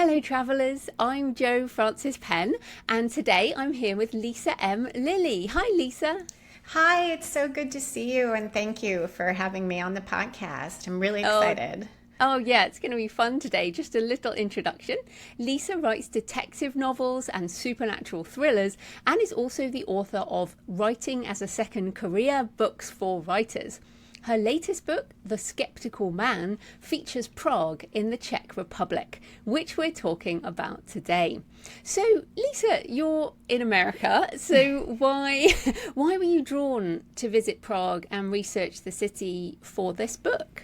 Hello travellers, I'm Jo Frances Penn and today I'm here with Lisa M. Lilly. Hi Lisa. Hi, it's so good to see you and thank you for having me on the podcast. I'm really Oh, excited. oh yeah, it's going to be fun today. Just a little introduction. Lisa writes detective novels and supernatural thrillers and is also the author of Writing as a Second Career, books for writers. Her latest book, The Skeptical Man, features Prague in the Czech Republic, which we're talking about today. So, Lisa, you're in America, so why were you drawn to visit Prague and research the city for this book?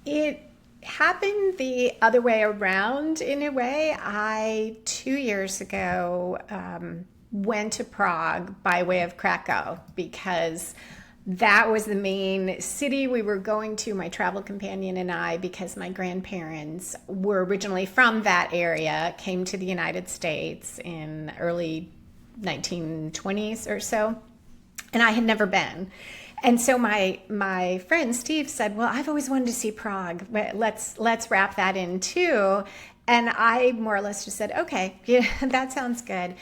It happened the other way around in a way. 2 years ago, went to Prague by way of Krakow because that was the main city we were going to, my travel companion and I, because my grandparents were originally from that area, came to the United States in early 1920s or so, and I had never been. And so my friend Steve said, well, I've always wanted to see Prague. Let's wrap that in too. And I more or less just said, okay, yeah, that sounds good.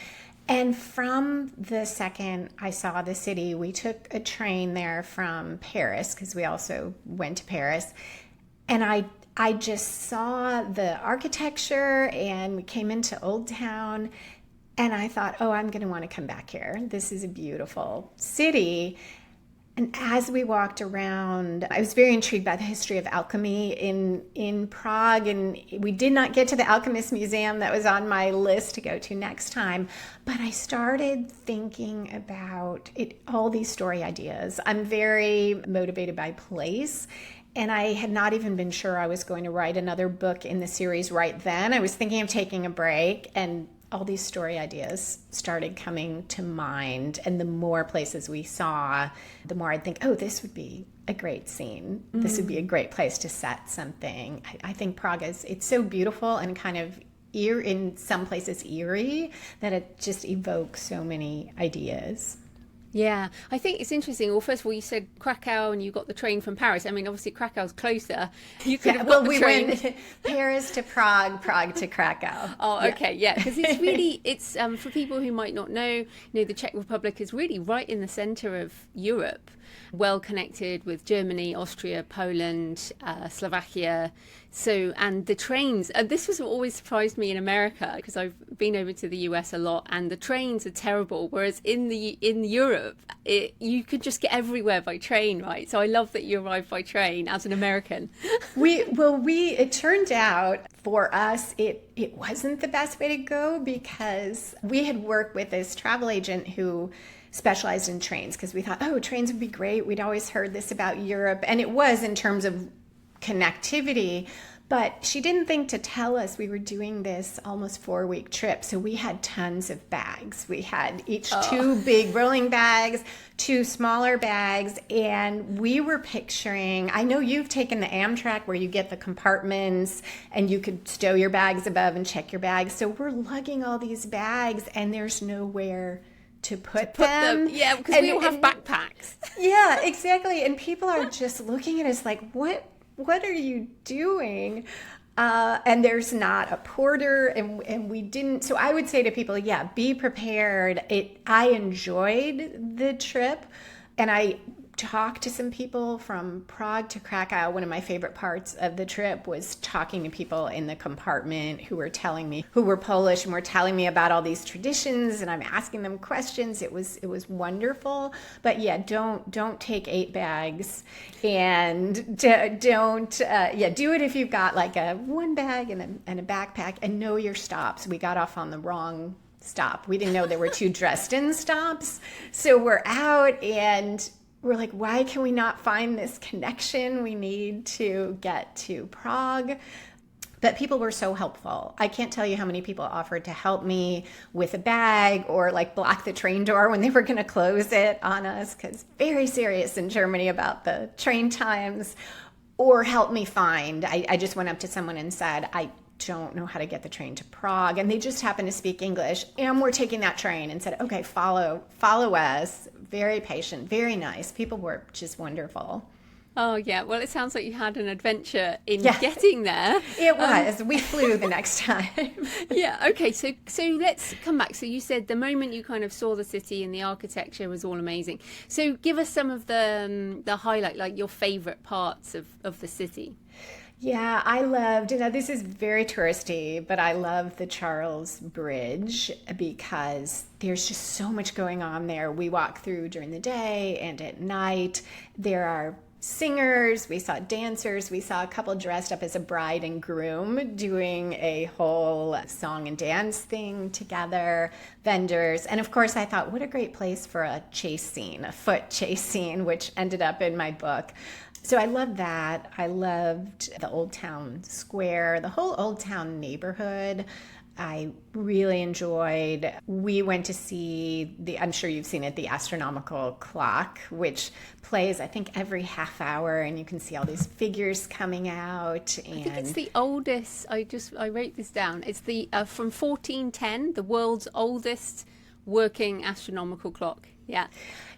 And from the second I saw the city, we took a train there from Paris, because we also went to Paris. And I just saw the architecture, and we came into Old Town. And I thought, oh, I'm going to want to come back here. This is a beautiful city. And as we walked around, I was very intrigued by the history of alchemy in Prague. And we did not get to the Alchemist Museum that was on my list to go to next time. But I started thinking about all these story ideas. I'm very motivated by place. And I had not even been sure I was going to write another book in the series right then. I was thinking of taking a break, and all these story ideas started coming to mind. And the more places we saw, the more I'd think, oh, this would be a great scene. This would be a great place to set something. I think Prague it's so beautiful and kind of in some places eerie, that it just evokes so many ideas. Yeah, I think it's interesting. Well, first of all, you said Krakow and you got the train from Paris. I mean, obviously Krakow's closer. You could have got the train. Went Paris to Prague, Prague to Krakow. Oh, okay, yeah, because it's really, it's for people who might not know, the Czech Republic is really right in the center of Europe, well connected with Germany, Austria, Poland, Slovakia. So, and the trains, this was what always surprised me in America, because I've been over to the US a lot, and the trains are terrible. Whereas in Europe, you could just get everywhere by train, right? So I love that you arrived by train as an American. It turned out for us, it wasn't the best way to go, because we had worked with this travel agent who specialized in trains, because we thought, oh, trains would be great. We'd always heard this about Europe, and it was in terms of connectivity, but she didn't think to tell us we were doing this almost 4-week trip. So we had tons of bags. We had each 2 big rolling bags, 2 smaller bags, and we were picturing, I know you've taken the Amtrak where you get the compartments and you could stow your bags above and check your bags. So we're lugging all these bags and there's nowhere to put them. Yeah, because we all have backpacks. Yeah, exactly. And people are just looking at us like, what are you doing? And there's not a porter, and we didn't. So I would say to people, yeah, be prepared. I enjoyed the trip, and I talked to some people from Prague to Krakow. One of my favorite parts of the trip was talking to people in the compartment who were Polish and were telling me about all these traditions, and I'm asking them questions. It was wonderful. But yeah, don't take 8 bags, and do it if you've got like a 1 bag and a backpack, and know your stops. We got off on the wrong stop. We didn't know there were 2 Dresden stops. So we're out, and we're like, why can we not find this connection? We need to get to Prague. But people were so helpful. I can't tell you how many people offered to help me with a bag, or like block the train door when they were going to close it on us, because very serious in Germany about the train times, or help me find. I just went up to someone and said, I don't know how to get the train to Prague, and they just happened to speak English, and we're taking that train, and said, okay, follow us. Very patient, very nice. People were just wonderful. Oh, yeah. Well, it sounds like you had an adventure in Yeah. getting there. It was. We flew the next time. Yeah. Okay. So let's come back. So you said the moment you kind of saw the city and the architecture was all amazing. So give us some of the highlight, like your favorite parts of the city. Yeah, I loved, this is very touristy, but I love the Charles Bridge because there's just so much going on there. We walk through during the day and at night. There are singers, we saw dancers, we saw a couple dressed up as a bride and groom doing a whole song and dance thing together, vendors. And of course, I thought, what a great place for a chase scene, a foot chase scene, which ended up in my book. So I loved that. I loved the Old Town Square, the whole Old Town neighborhood. I really enjoyed. We went to see I'm sure you've seen it, the astronomical clock, which plays, I think, every half hour, and you can see all these figures coming out. And I think it's the oldest. I wrote this down. It's the from 1410, the world's oldest working astronomical clock. Yeah.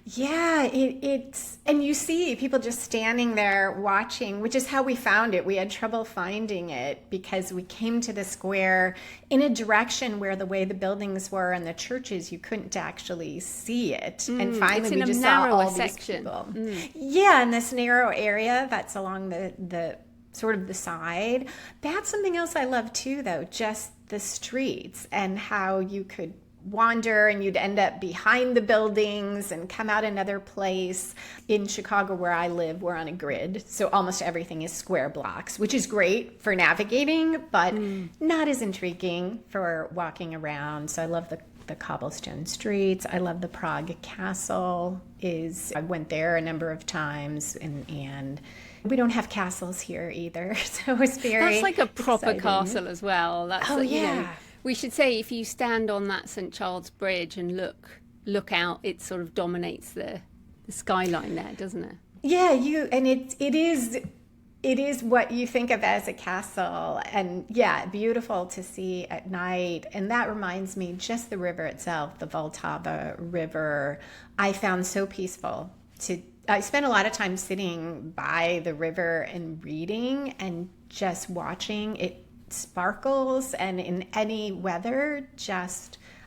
Yeah, it's, and you see people just standing there watching, which is how we found it. We had trouble finding it because we came to the square in a direction where the way the buildings were and the churches, you couldn't actually see it. And finally we just saw all these people. Yeah, in this narrow area that's along the sort of the side. That's something else I love too, though, just the streets and how you could wander and you'd end up behind the buildings and come out another place. In Chicago, where I live, we're on a grid, so almost everything is square blocks, which is great for navigating, but not as intriguing for walking around. So I love the cobblestone streets. I love the Prague castle. I went there a number of times, and we don't have castles here either, so it's very That's like a proper exciting. Castle as well. That's we should say if you stand on that St. Charles Bridge and look out, it sort of dominates the skyline there, doesn't it? Yeah, it is what you think of as a castle, and yeah, beautiful to see at night. And that reminds me, just the river itself, the Vltava River, I found so peaceful. I spent a lot of time sitting by the river and reading and just watching it. Sparkles, and in any weather,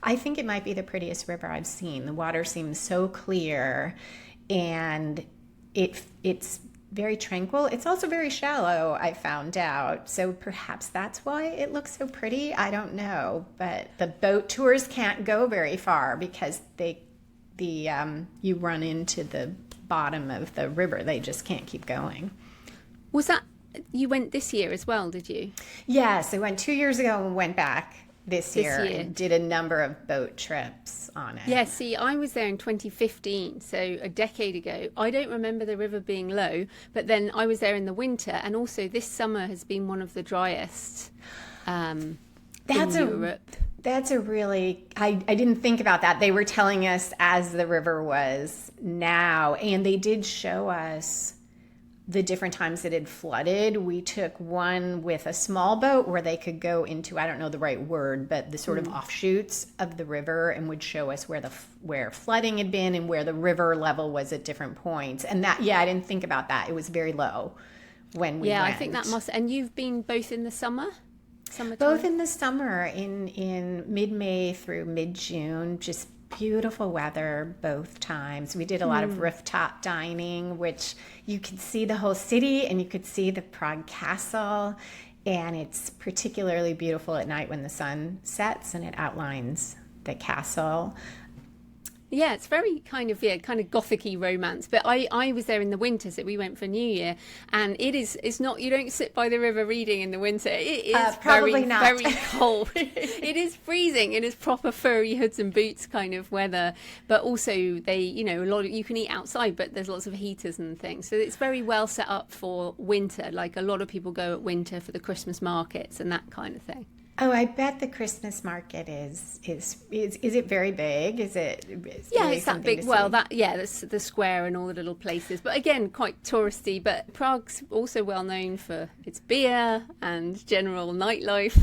I think it might be the prettiest river I've seen. The water seems so clear, and it's very tranquil. It's also very shallow, I found out, so perhaps that's why it looks so pretty. I don't know, but the boat tours can't go very far because you run into the bottom of the river. They just can't keep going. Was that you went this year as well, did you? Yes, I went 2 years ago and went back this year and did a number of boat trips on it. Yeah, see, I was there in 2015, so a decade ago. I don't remember the river being low, but then I was there in the winter, and also this summer has been one of the driest in Europe. That's a really, I didn't think about that. They were telling us as the river was now, and they did show us the different times it had flooded. We took one with a small boat where they could go into, I don't know the right word, but the sort of offshoots of the river, and would show us where flooding had been and where the river level was at different points. And that, I didn't think about that. It was very low when we went. Yeah, I think that must, and you've been both in the summertime? Both in the summer, in mid-May through mid-June, just beautiful weather both times. We did a lot of rooftop dining, which you could see the whole city and you could see the Prague castle, and it's particularly beautiful at night when the sun sets and it outlines the castle. Yeah, it's very kind of gothic-y romance. But I was there in the winter, so we went for New Year, and it's not, you don't sit by the river reading in the winter. It is probably not. very cold. It is freezing. It is proper furry hoods and boots kind of weather. But also they, a lot of, you can eat outside, but there's lots of heaters and things. So it's very well set up for winter. Like a lot of people go at winter for the Christmas markets and that kind of thing. Oh, I bet the Christmas market is it very big? Yeah, really it's that something big. to Well, see? that's the square and all the little places. But again, quite touristy. But Prague's also well known for its beer and general nightlife.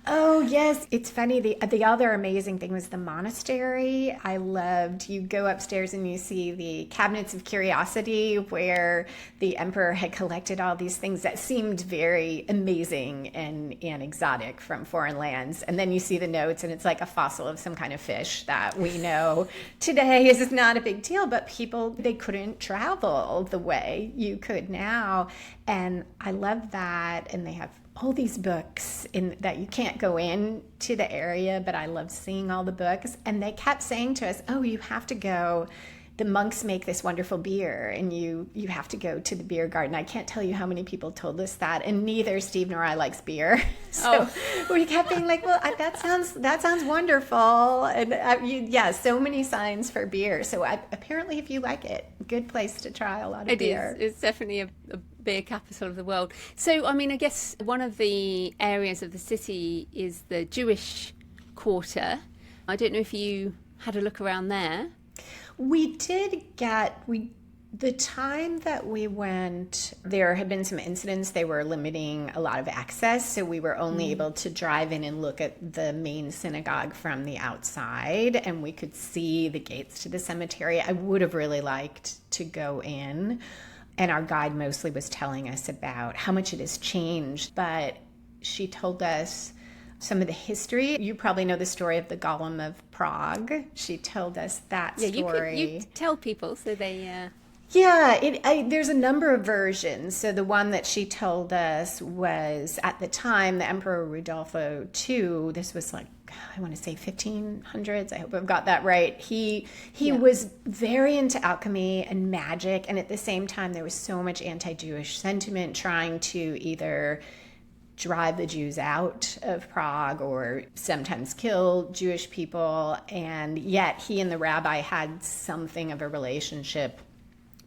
Oh, yes. It's funny. The other amazing thing was the monastery. I loved, you go upstairs and you see the cabinets of curiosity where the emperor had collected all these things that seemed very amazing and exotic from foreign lands. And then you see the notes and it's like a fossil of some kind of fish that we know today is not a big deal, but people, they couldn't travel the way you could now. And I love that. And they have all these books in that you can't go in to the area, but I love seeing all the books. And they kept saying to us, oh, you have to go. The monks make this wonderful beer and you have to go to the beer garden. I can't tell you how many people told us that, and neither Steve nor I likes beer. So we kept being like, well, that sounds wonderful. And so many signs for beer. So apparently if you like it, good place to try a lot of beer. It's definitely a beer capital of the world. So, I mean, I guess one of the areas of the city is the Jewish quarter. I don't know if you had a look around there. We did the time that we went, there had been some incidents. They were limiting a lot of access, so we were only able to drive in and look at the main synagogue from the outside, and we could see the gates to the cemetery. I would have really liked to go in, and our guide mostly was telling us about how much it has changed, but she told us some of the history. You probably know the story of the golem of Prague. She told us that story. You tell people so they... There's a number of versions. So the one that she told us was, at the time, the Emperor Rudolfo II, this was like, I want to say 1500s. I hope I've got that right. He was very into alchemy and magic. And at the same time, there was so much anti-Jewish sentiment trying to either drive the Jews out of Prague or sometimes kill Jewish people. And yet he and the rabbi had something of a relationship.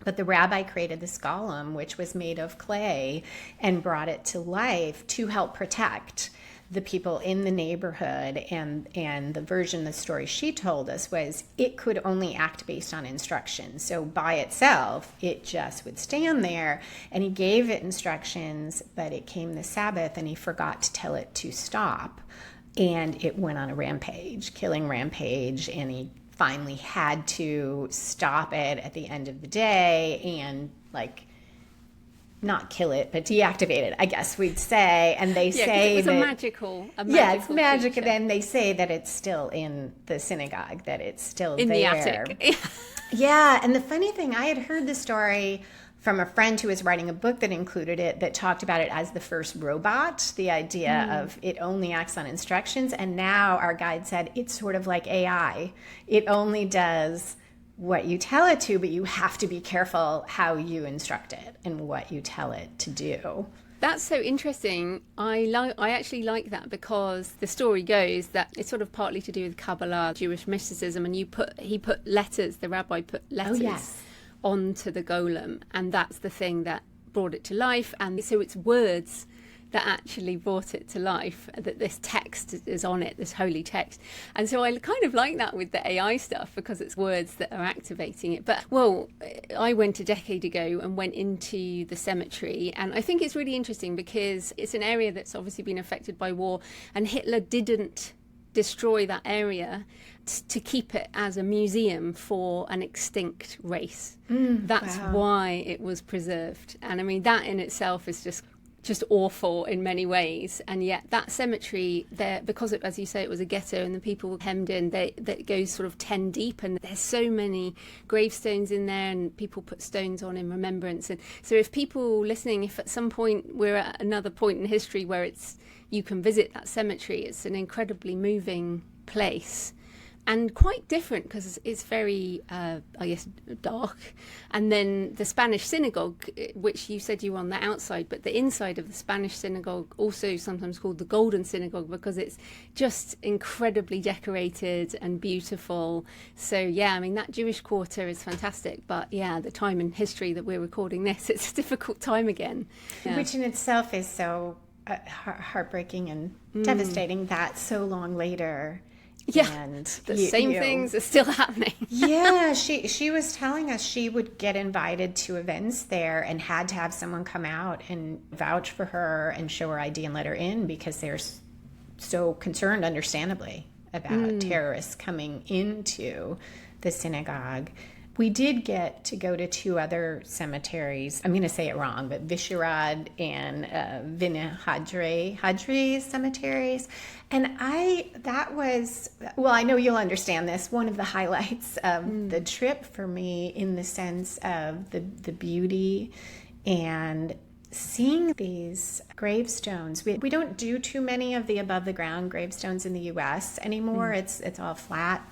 But the rabbi created this golem, which was made of clay, and brought it to life to help protect the people in the neighborhood. And the version, the story she told us was it could only act based on instructions. So by itself, it just would stand there. And he gave it instructions, but it came the Sabbath and he forgot to tell it to stop. And it went on a rampage, killing rampage, and he finally had to stop it at the end of the day and not kill it, but deactivate it, I guess we'd say. And they say it's that a magical it's magic. Creature. And they say that it's still in the synagogue, that it's still in there. The attic. Yeah. And the funny thing, I had heard the story from a friend who was writing a book that included it, that talked about it as the first robot, the idea of it only acts on instructions. And now our guide said it's sort of like AI. It only does what you tell it to, but you have to be careful how you instruct it and what you tell it to do. That's so interesting. I actually like that, because the story goes that it's sort of partly to do with Kabbalah, Jewish mysticism, and the rabbi put letters onto the golem, and that's the thing that brought it to life. And so it's words that actually brought it to life, that this text is on it, this holy text. And so I kind of like that with the AI stuff, because it's words that are activating it. But, well, I went a decade ago and went into the cemetery, and I think it's really interesting because it's an area that's obviously been affected by war, and Hitler didn't destroy that area to keep it as a museum for an extinct race. That's why it was preserved. And I mean, that in itself is just awful in many ways. And yet that cemetery there, because as you say, it was a ghetto and the people were hemmed in, that goes sort of 10 deep, and there's so many gravestones in there, and people put stones on in remembrance. And so if people listening, if at some point we're at another point in history where you can visit that cemetery, it's an incredibly moving place. And quite different, because it's very, I guess, dark. And then the Spanish synagogue, which you said you were on the outside, but the inside of the Spanish synagogue, also sometimes called the Golden Synagogue, because it's just incredibly decorated and beautiful. So, yeah, I mean, that Jewish quarter is fantastic. But, yeah, the time in history that we're recording this, it's a difficult time again. Yeah. Which in itself is so heartbreaking and devastating that so long later. Yeah, and the same things are still happening. Yeah, she was telling us she would get invited to events there and had to have someone come out and vouch for her and show her ID and let her in because they're so concerned, understandably, about terrorists coming into the synagogue. We did get to go to two other cemeteries. I'm going to say it wrong, but Visharad and Vinihadri cemeteries. And I know you'll understand this, one of the highlights of the trip for me in the sense of the beauty and seeing these gravestones. We don't do too many of the above the ground gravestones in the US anymore. It's all flat.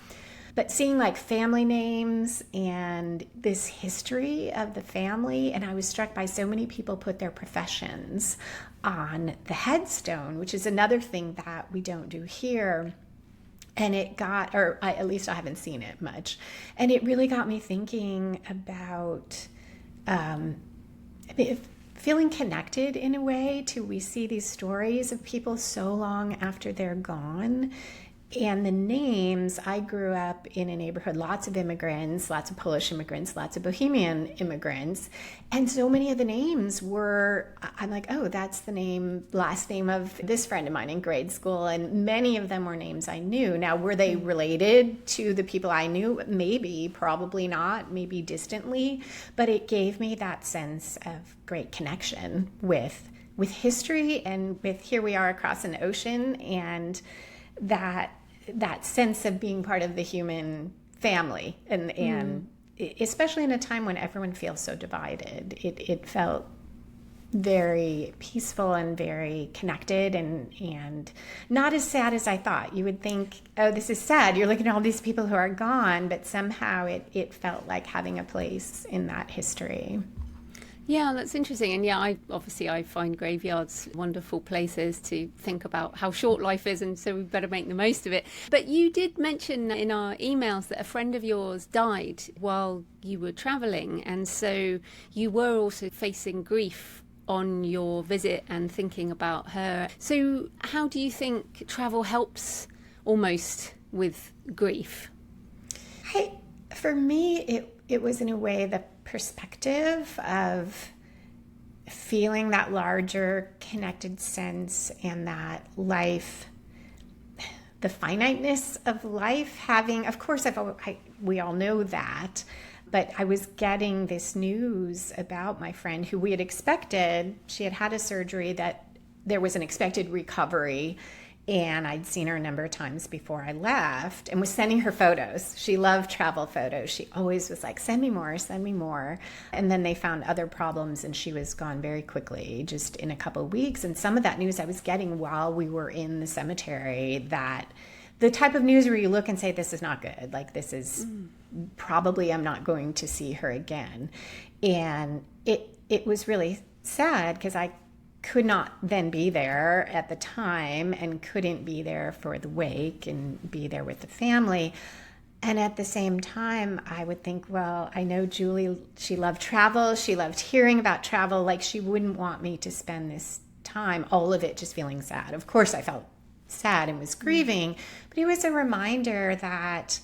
But seeing like family names and this history of the family, and I was struck by so many people put their professions on the headstone, which is another thing that we don't do here. And at least I haven't seen it much. And it really got me thinking about feeling connected in a way to, we see these stories of people so long after they're gone. And the names, I grew up in a neighborhood, lots of immigrants, lots of Polish immigrants, lots of Bohemian immigrants. And so many of the names I'm like, oh, that's the last name of this friend of mine in grade school. And many of them were names I knew. Now, were they related to the people I knew? Maybe, probably not, maybe distantly. But it gave me that sense of great connection with history and with, here we are across an ocean, and that sense of being part of the human family, and especially in a time when everyone feels so divided, it felt very peaceful and very connected, and not as sad as I thought. You would think, oh, this is sad, you're looking at all these people who are gone, but somehow it felt like having a place in that history. Yeah, that's interesting. And yeah, I find graveyards wonderful places to think about how short life is, and so we better make the most of it. But you did mention in our emails that a friend of yours died while you were traveling, and so you were also facing grief on your visit and thinking about her. So how do you think travel helps almost with grief? For me, it was in a way the perspective of feeling that larger connected sense, and that life, the finiteness of life, having, of course, we all know that, but I was getting this news about my friend who we had expected. She had had a surgery that there was an expected recovery, and I'd seen her a number of times before I left, and was sending her photos. She loved travel photos. She always was like, send me more, send me more. And then they found other problems, and she was gone very quickly, just in a couple of weeks. And some of that news I was getting while we were in the cemetery, that the type of news where you look and say, this is not good. Like, this is probably, I'm not going to see her again. And it was really sad, because I could not then be there at the time, and couldn't be there for the wake and be there with the family. And at the same time, I would think, well, I know Julie, she loved travel. She loved hearing about travel. Like, she wouldn't want me to spend this time, all of it just feeling sad. Of course, I felt sad and was grieving, but it was a reminder that,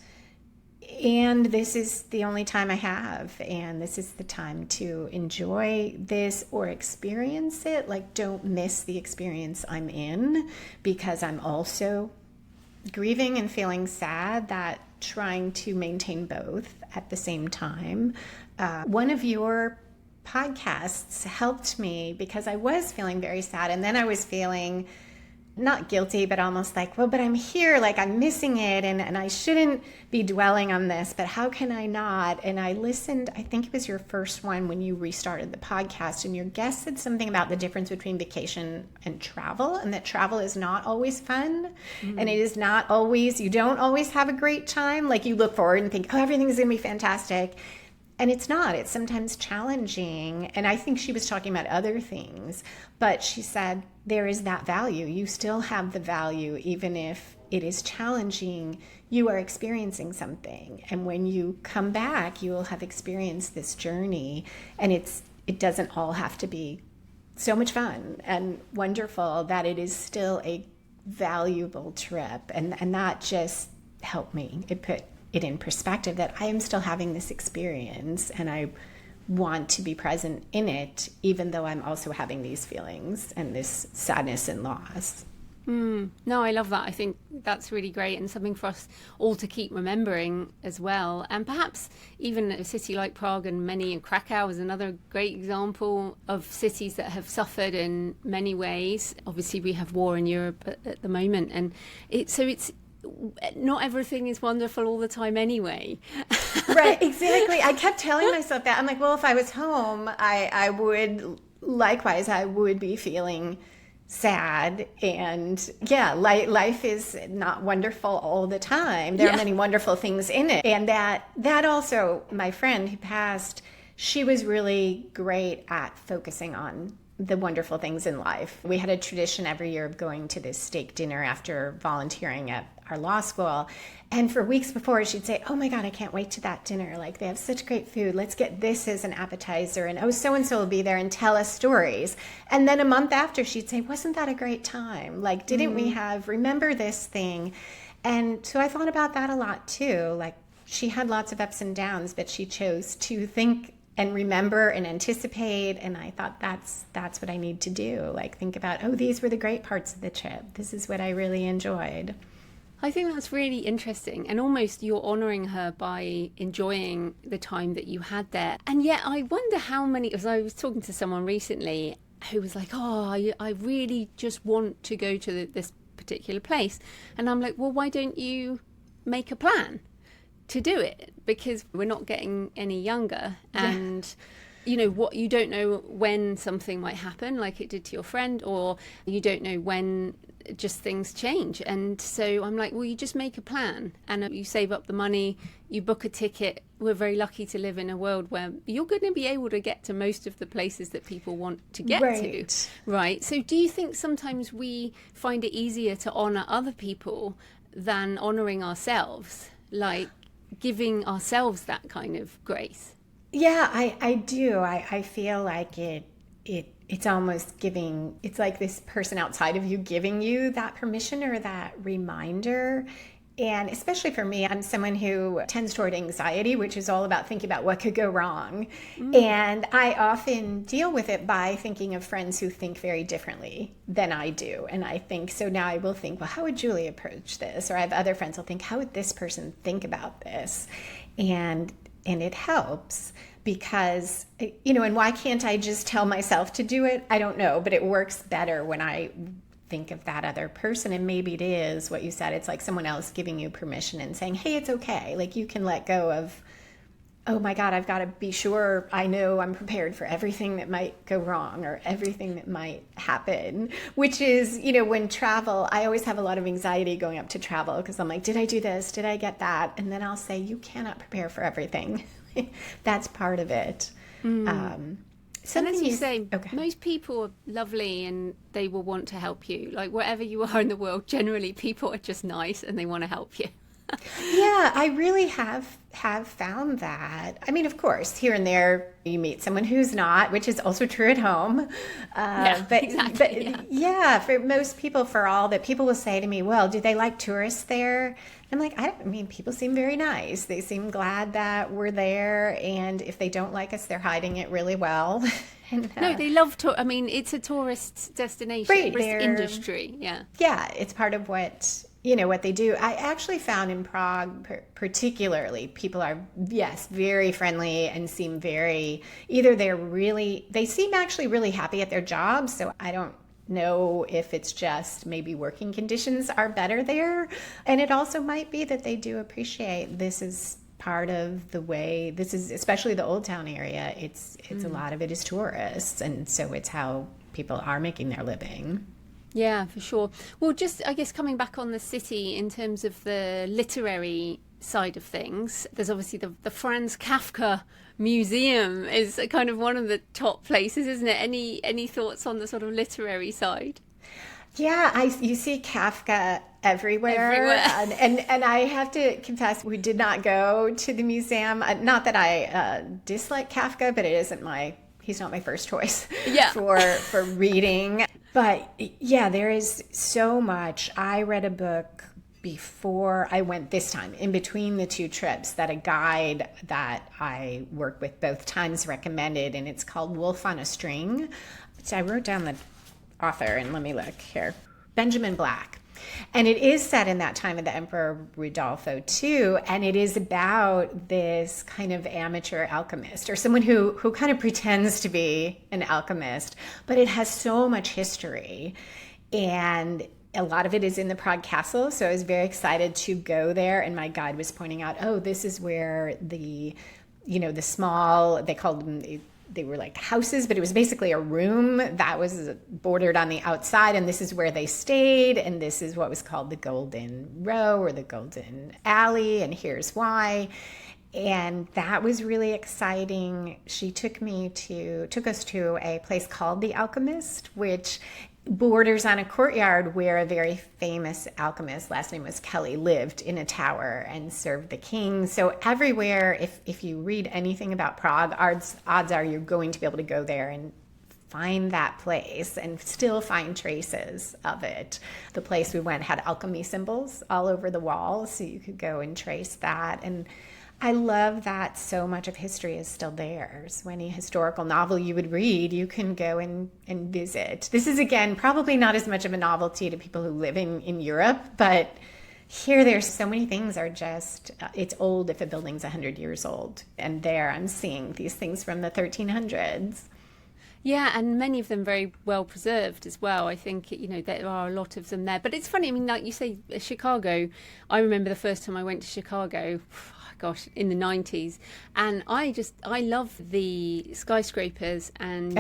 and this is the only time I have, and this is the time to enjoy this or experience it. Like, don't miss the experience I'm in, because I'm also grieving and feeling sad, that trying to maintain both at the same time. One of your podcasts helped me, because I was feeling very sad, and then I was feeling not guilty, but almost like, well, but I'm here, like I'm missing it, and I shouldn't be dwelling on this, but how can I not? And I listened, I think it was your first one when you restarted the podcast, and your guest said something about the difference between vacation and travel, and that travel is not always fun, and it is not always, you don't always have a great time. Like, you look forward and think, oh, everything's going to be fantastic. And it's not. It's sometimes challenging. And I think she was talking about other things, but she said there is that value. You still have the value, even if it is challenging. You are experiencing something. And when you come back, you will have experienced this journey. And it doesn't all have to be so much fun and wonderful that it is still a valuable trip. And that just helped me. It put it in perspective that I am still having this experience and I want to be present in it, even though I'm also having these feelings and this sadness and loss. No, I love that. I think that's really great and something for us all to keep remembering as well. And perhaps even a city like Prague and Krakow is another great example of cities that have suffered in many ways. Obviously, we have war in Europe at the moment, and it's not everything is wonderful all the time anyway. Right, exactly. I kept telling myself that. I'm like, well, if I was home, I would be feeling sad, and life is not wonderful all the time. There are many wonderful things in it, and that also, my friend who passed, she was really great at focusing on the wonderful things in life. We had a tradition every year of going to this steak dinner after volunteering at our law school. And for weeks before, she'd say, oh my God, I can't wait to that dinner. Like, they have such great food. Let's get this as an appetizer. And so-and-so will be there and tell us stories. And then a month after, she'd say, wasn't that a great time? Like, didn't we remember this thing? And so I thought about that a lot too. Like, she had lots of ups and downs, but she chose to think and remember and anticipate. And I thought that's what I need to do. Like, think about, oh, these were the great parts of the trip. This is what I really enjoyed. I think that's really interesting, and almost you're honouring her by enjoying the time that you had there. And yet I wonder how many, because I was talking to someone recently who was like, oh, I really just want to go to this particular place. And I'm like, well, why don't you make a plan to do it? Because we're not getting any younger, and what, you don't know when something might happen like it did to your friend, or you don't know when just things change. And so I'm like, well, you just make a plan and you save up the money, you book a ticket. We're very lucky to live in a world where you're going to be able to get to most of the places that people want to get to. Right. So do you think sometimes we find it easier to honour other people than honouring ourselves, like giving ourselves that kind of grace? Yeah, I do. I feel like it's almost giving, it's like this person outside of you giving you that permission or that reminder. And especially for me, I'm someone who tends toward anxiety, which is all about thinking about what could go wrong. And I often deal with it by thinking of friends who think very differently than I do. And I think, so now I will think, well, how would Julie approach this? Or I have other friends who'll think, how would this person think about this? And it helps. Because, and why can't I just tell myself to do it? I don't know, but it works better when I think of that other person. And maybe it is what you said. It's like someone else giving you permission and saying, hey, it's okay. Like, you can let go of, oh my God, I've got to be sure I know I'm prepared for everything that might go wrong or everything that might happen, which is, when travel, I always have a lot of anxiety going up to travel because I'm like, did I do this? Did I get that? And then I'll say, you cannot prepare for everything. That's part of it. And as you say, most people are lovely and they will want to help you. Like, wherever you are in the world, generally people are just nice and they want to help you. Yeah, I really have found that. I mean, of course, here and there you meet someone who's not, which is also true at home. For most people, for all that, people will say to me, well, do they like tourists there? I'm like, people seem very nice. They seem glad that we're there. And if they don't like us, they're hiding it really well. No, they love it's a tourist destination, right, tourist industry. Yeah. Yeah, it's part of what they do. I actually found in Prague, particularly, people are, very friendly and seem very, they seem actually really happy at their jobs. So I don't know if it's just maybe working conditions are better there. And it also might be that they do appreciate this is part of the way, this is especially the Old Town area. It's a lot of it is tourists. And so it's how people are making their living. Yeah, for sure. Well, just, I guess, coming back on the city in terms of the literary side of things, there's obviously the Franz Kafka Museum is kind of one of the top places, isn't it? Any thoughts on the sort of literary side? Yeah, you see Kafka everywhere. And I have to confess, we did not go to the museum. Not that I dislike Kafka, but it isn't my he's not my first choice Yeah. for reading. But yeah, there is so much. I read a book before I went this time, in between the two trips, that a guide that I work with both times recommended, and it's called Wolf on a String. So I wrote down the author, and let me look here. Benjamin Black. And it is set in that time of the Emperor Rudolfo too, and it is about this kind of amateur alchemist, or someone who kind of pretends to be an alchemist, but it has so much history, and a lot of it is in the Prague Castle. So I was very excited to go there, and my guide was pointing out, oh, this is where the small, they called them, they were like houses, but it was basically a room that was bordered on the outside, and this is where they stayed, and this is what was called the Golden Row or the Golden Alley, and here's why. And that was really exciting. She took us to a place called The Alchemist, which borders on a courtyard where a very famous alchemist, last name was Kelly, lived in a tower and served the king. So everywhere, if you read anything about Prague, odds are you're going to be able to go there and find that place and still find traces of it. The place we went had alchemy symbols all over the walls, so you could go and trace that. And I love that so much of history is still there. So any historical novel you would read, you can go and visit. This is, again, probably not as much of a novelty to people who live in Europe, but here there's so many things are just, it's old if a building's 100 years old. And there I'm seeing these things from the 1300s. Yeah, and many of them very well preserved as well. I think, there are a lot of them there. But it's funny, I mean, like you say, Chicago, I remember the first time I went to Chicago, gosh, in the 90s, and I love the skyscrapers, and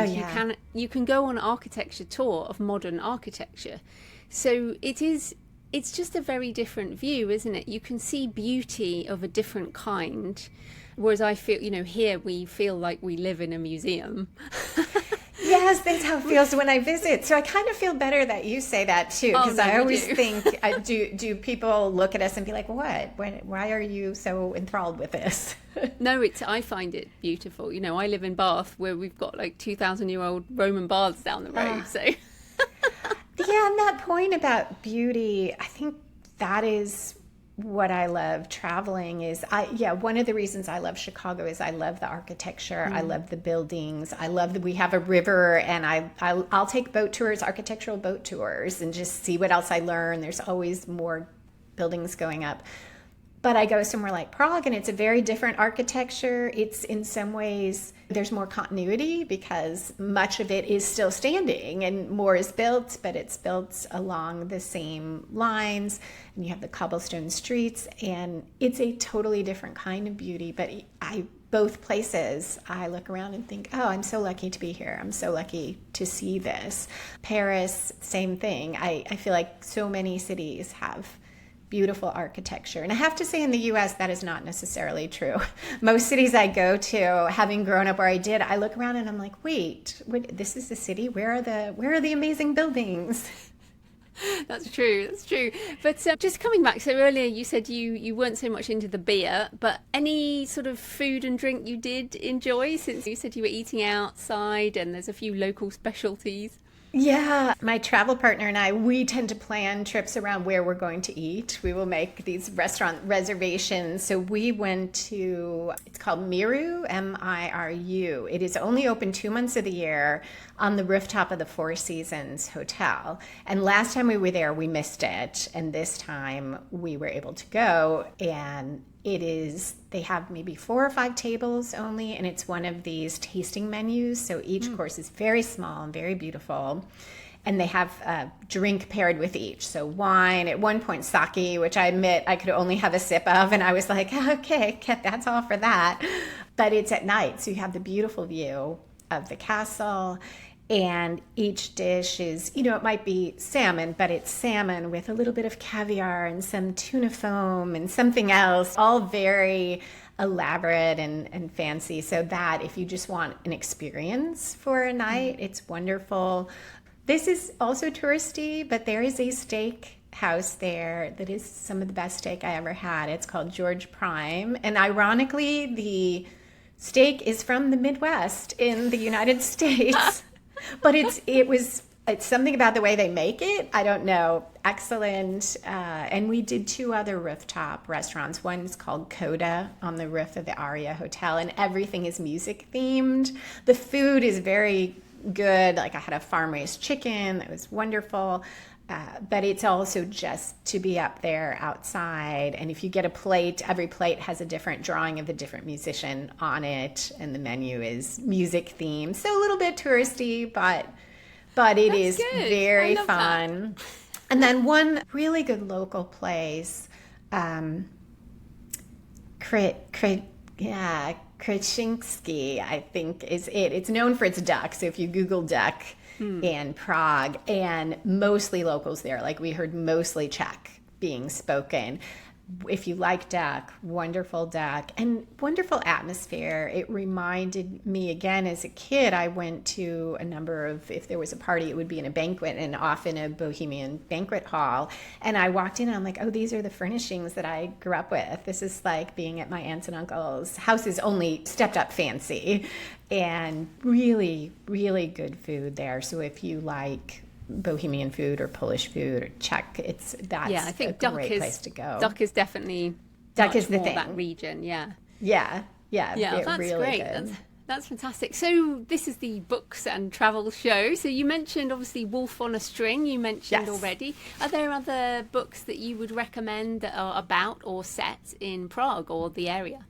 you can go on an architecture tour of modern architecture. So it's just a very different view, isn't it? You can see beauty of a different kind, whereas I feel, here we feel like we live in a museum. Yes, that's how it feels when I visit. So I kind of feel better that you say that too, because I always think, do people look at us and be like, what? Why are you so enthralled with this? No, I find it beautiful. I live in Bath, where we've got like 2,000-year-old Roman baths down the road. So yeah, and that point about beauty, I think that is what I love traveling is, one of the reasons I love Chicago is I love the architecture. I love the buildings. I love that we have a river, and I'll take boat tours, architectural boat tours, and just see what else I learn. There's always more buildings going up. But I go somewhere like Prague, and it's a very different architecture. It's in some ways, there's more continuity because much of it is still standing and more is built, but it's built along the same lines. And you have the cobblestone streets, and it's a totally different kind of beauty. But both places, I look around and think, oh, I'm so lucky to be here. I'm so lucky to see this. Paris, same thing. I feel like so many cities have beautiful architecture. And I have to say, in the US, that is not necessarily true. Most cities I go to, having grown up where I did, I look around and I'm like, wait, this is the city? Where are the amazing buildings? That's true. But just coming back, so earlier you said you weren't so much into the beer, but any sort of food and drink you did enjoy, since you said you were eating outside and there's a few local specialties? Yeah, my travel partner and I, we tend to plan trips around where we're going to eat. We will make these restaurant reservations. So we went to, it's called Miru, Miru. It is only open 2 months of the year on the rooftop of the Four Seasons Hotel. And last time we were there, we missed it. And this time we were able to go, and they have maybe 4 or 5 tables only, and it's one of these tasting menus. So each course is very small and very beautiful. And they have a drink paired with each. So wine, at one point sake, which I admit I could only have a sip of. And I was like, okay, that's all for that. But it's at night, so you have the beautiful view of the castle. And each dish is, it might be salmon, but it's salmon with a little bit of caviar and some tuna foam and something else, all very elaborate and fancy. So that if you just want an experience for a night, it's wonderful. This is also touristy, but there is a steak house there that is some of the best steak I ever had. It's called George Prime. And ironically, the steak is from the Midwest in the United States, but it's something about the way they make it. I don't know. Excellent. And we did 2 other rooftop restaurants. One is called Coda on the roof of the Aria Hotel, and everything is music themed. The food is very good. Like I had a farm-raised chicken that was wonderful. But it's also just to be up there outside. And if you get a plate, every plate has a different drawing of a different musician on it. And the menu is music themed. So a little bit touristy, but it That's is good. very I love fun. that. And then one really good local place, Krasinski, I think is it. It's known for its duck. So if you Google duck, in Prague, and mostly locals there. Like we heard mostly Czech being spoken. If you like duck, wonderful duck and wonderful atmosphere. It reminded me again as a kid, I went to a number of, if there was a party, it would be in a banquet and often a bohemian banquet hall. And I walked in and I'm like, oh, these are the furnishings that I grew up with. This is like being at my aunts and uncles' houses, only stepped up fancy, and really, really good food there. So if you like Bohemian food or Polish food or Czech, that's I think a great place to go. Duck is definitely Duck is the more thing. that region. Yeah, That's that's really great. good. That's fantastic. So this is the books and travel show. So you mentioned obviously Wolf on a String. You mentioned Yes. already. Are there other books that you would recommend that are about or set in Prague or the area?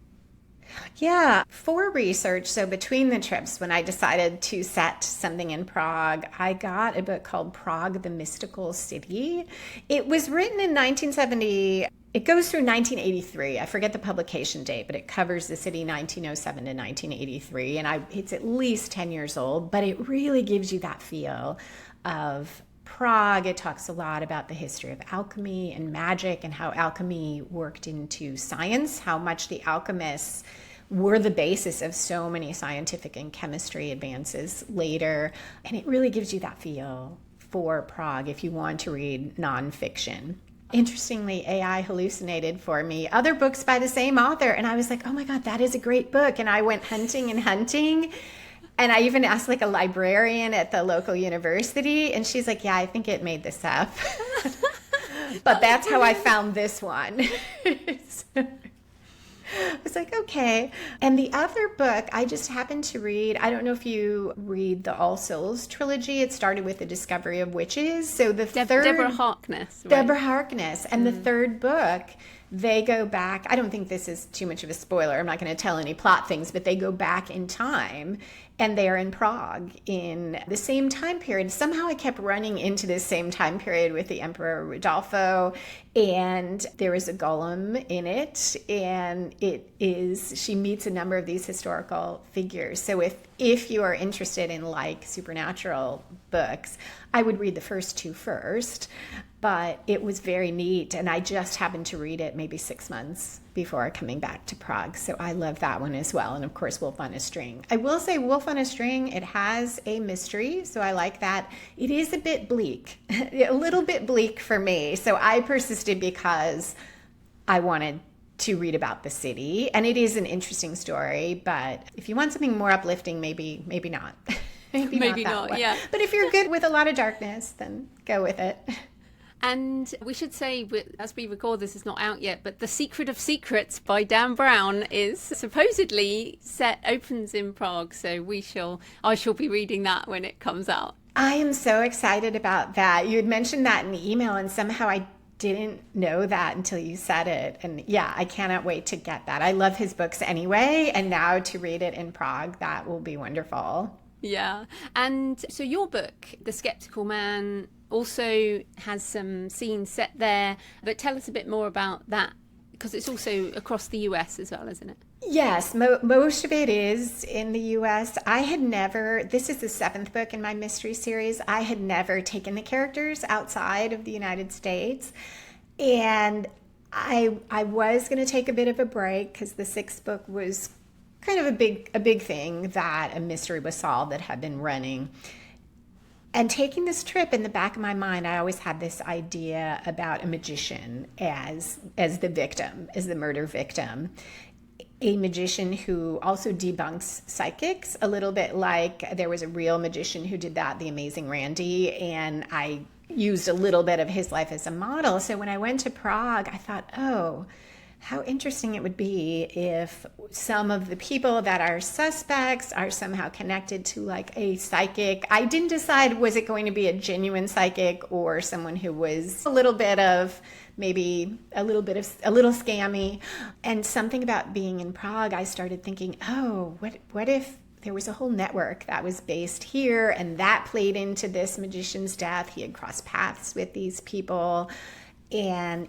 Yeah, for research, so between the trips, when I decided to set something in Prague, I got a book called Prague, the Mystical City. It was written in 1970. It goes through 1983. I forget the publication date, but it covers the city 1907 to 1983. And it's at least 10 years old, but it really gives you that feel of Prague. It talks a lot about the history of alchemy and magic and how alchemy worked into science, how much the alchemists were the basis of so many scientific and chemistry advances later. And it really gives you that feel for Prague if you want to read nonfiction. Interestingly, AI hallucinated for me other books by the same author. And I was like, oh my God, that is a great book. And I went hunting and hunting. And I even asked like a librarian at the local university, and she's like, yeah, I think it made this up. But that's how I found this one. I was like, okay. And the other book I just happened to read, I don't know if you read the All Souls trilogy. It started with the discovery of witches. So the Deborah Harkness. Right? Deborah Harkness. And the third book, they go back. I don't think this is too much of a spoiler. I'm not going to tell any plot things, but they go back in time and they are in Prague in the same time period. Somehow I kept running into this same time period with the Emperor Rodolfo, and there is a golem in it, and she meets a number of these historical figures. So if you are interested in like supernatural books, I would read the first 2 first. But it was very neat, and I just happened to read it maybe 6 months before coming back to Prague. So I love that one as well. And of course, Wolf on a String. I will say Wolf on a String, it has a mystery, so I like that. It is a bit bleak, a little bit bleak for me. So I persisted because I wanted to read about the city, and it is an interesting story. But if you want something more uplifting, maybe not. maybe not one. Yeah. But if you're good with a lot of darkness, then go with it. And we should say, as we record this, it's not out yet, but The Secret of Secrets by Dan Brown is supposedly opens in Prague. So I shall be reading that when it comes out. I am so excited about that. You had mentioned that in the email, and somehow I didn't know that until you said it. And yeah, I cannot wait to get that. I love his books anyway, and now to read it in Prague, that will be wonderful. Yeah. And so your book, The Skeptical Man, also has some scenes set there, but tell us a bit more about that, because it's also across the US as well, isn't it? Yes, most of it is in the US. This is the 7th book in my mystery series. I had never taken the characters outside of the United States. And I was going to take a bit of a break because the 6th book was kind of a big thing that a mystery was solved that had been running. And taking this trip, in the back of my mind, I always had this idea about a magician as the victim, as the murder victim. a magician who also debunks psychics, a little bit like there was a real magician who did that, the Amazing Randy, and I used a little bit of his life as a model. So when I went to Prague, I thought, oh, how interesting it would be if some of the people that are suspects are somehow connected to like a psychic. I didn't decide, was it going to be a genuine psychic or someone who was a little bit of maybe a little scammy. And something about being in Prague, I started thinking, oh, what if there was a whole network that was based here and that played into this magician's death? He had crossed paths with these people, and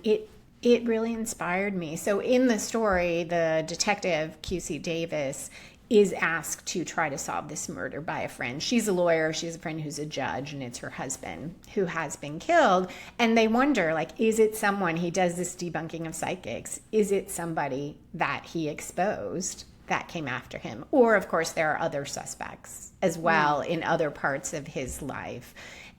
it really inspired me. So in the story, the detective, QC Davis, is asked to try to solve this murder by a friend. She's a lawyer, she's a friend who's a judge, and it's her husband who has been killed. And they wonder, like, is it someone, he does this debunking of psychics, is it somebody that he exposed that came after him? Or, of course, there are other suspects as well in other parts of his life.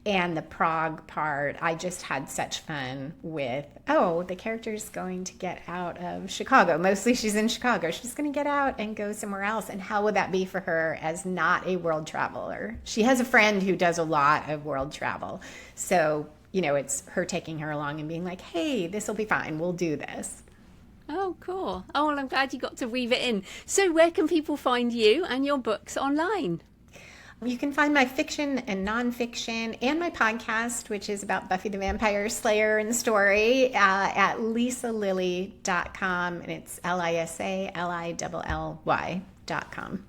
And the Prague part, I just had such fun with, oh, the character's going to get out of Chicago. Mostly she's in Chicago. She's going to get out and go somewhere else. And how would that be for her as not a world traveler? She has a friend who does a lot of world travel. So, you know, it's her taking her along and being like, hey, this will be fine. We'll do this. Oh, cool. Oh, well, I'm glad you got to weave it in. So where can people find you and your books online? You can find my fiction and nonfiction and my podcast, which is about Buffy the Vampire Slayer and story, at lisalilly.com, and it's LISALILLY.com.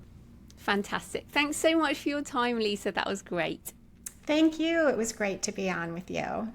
Fantastic. Thanks so much for your time, Lisa. That was great. Thank you. It was great to be on with you.